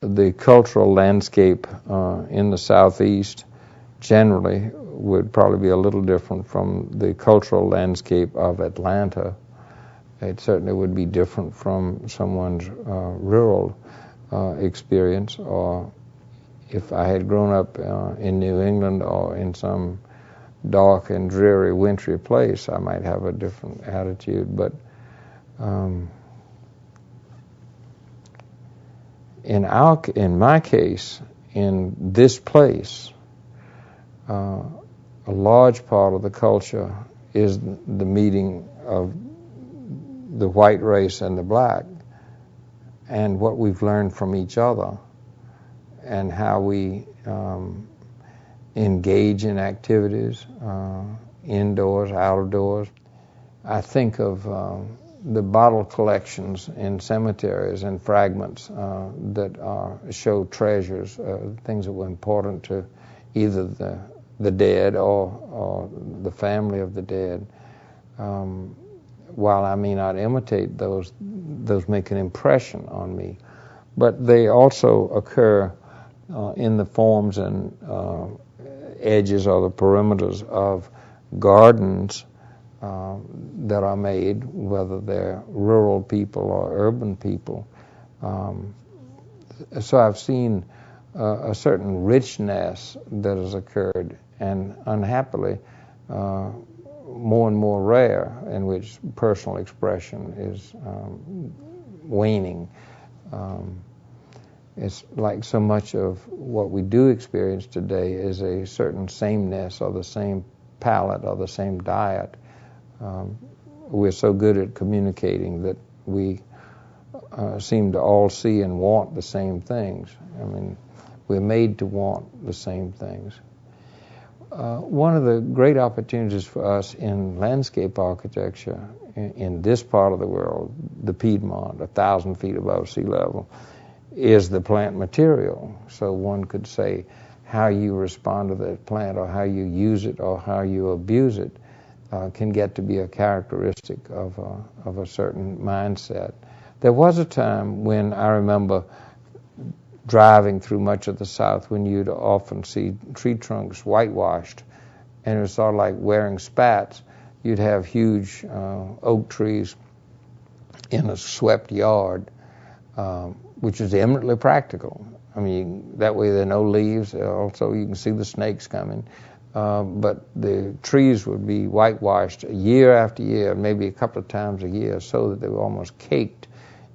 The cultural landscape in the Southeast generally would probably be a little different from the cultural landscape of Atlanta. It certainly would be different from someone's rural experience, or if I had grown up in New England or in some dark and dreary wintry place, I might have a different attitude. But in my case, in this place, a large part of the culture is the meeting of the white race and the black, and what we've learned from each other, and how we engage in activities, indoors, outdoors. I think of the bottle collections in cemeteries and fragments that show treasures, things that were important to either the dead or the family of the dead. While I may not imitate those make an impression on me, but they also occur in the forms and edges or the perimeters of gardens that are made, whether they're rural people or urban people. So I've seen a certain richness that has occurred, and unhappily more and more rare, in which personal expression is waning. It's like so much of what we do experience today is a certain sameness, or the same palate, or the same diet. We're so good at communicating that we seem to all see and want the same things. I mean, we're made to want the same things. One of the great opportunities for us in landscape architecture in this part of the world, the Piedmont, 1,000 feet above sea level, is the plant material. So one could say how you respond to that plant, or how you use it, or how you abuse it, can get to be a characteristic of a certain mindset. There was a time when I remember driving through much of the South when you'd often see tree trunks whitewashed, and it was sort of like wearing spats. You'd have huge oak trees in a swept yard, which is eminently practical. I mean, that way there are no leaves. Also, you can see the snakes coming. But the trees would be whitewashed year after year, maybe a couple of times a year, so that they were almost caked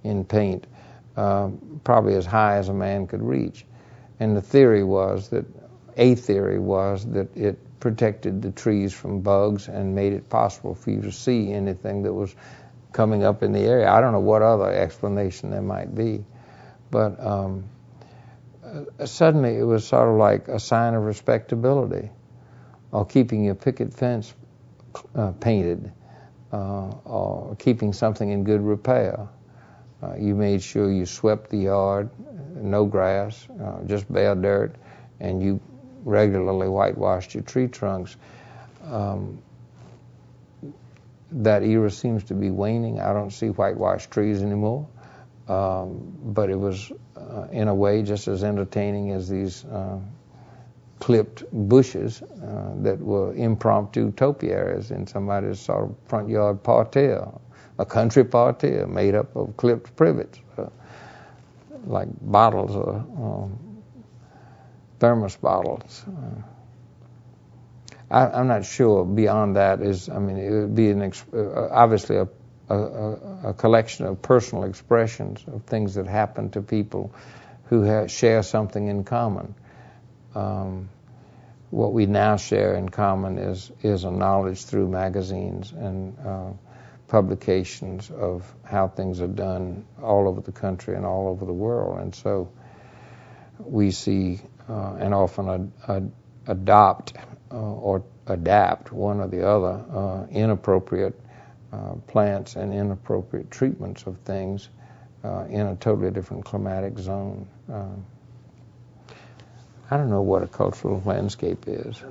in paint, probably as high as a man could reach. And the theory was that it protected the trees from bugs and made it possible for you to see anything that was coming up in the area. I don't know what other explanation there might be, but suddenly it was sort of like a sign of respectability, or keeping your picket fence painted, or keeping something in good repair. You made sure you swept the yard, no grass, just bare dirt, and you regularly whitewashed your tree trunks. That era seems to be waning. I don't see whitewashed trees anymore, but it was in a way just as entertaining as these clipped bushes that were impromptu topiaries in somebody's sort of front yard parterre, a country parterre made up of clipped privets, like bottles or thermos bottles. I'm not sure beyond that is, I mean, it would be obviously a collection of personal expressions of things that happen to people who share something in common. What we now share in common is a knowledge through magazines and publications of how things are done all over the country and all over the world. And so we see and often adopt or adapt, one or the other, inappropriate plants and inappropriate treatments of things in a totally different climatic zone. I don't know what a cultural landscape is.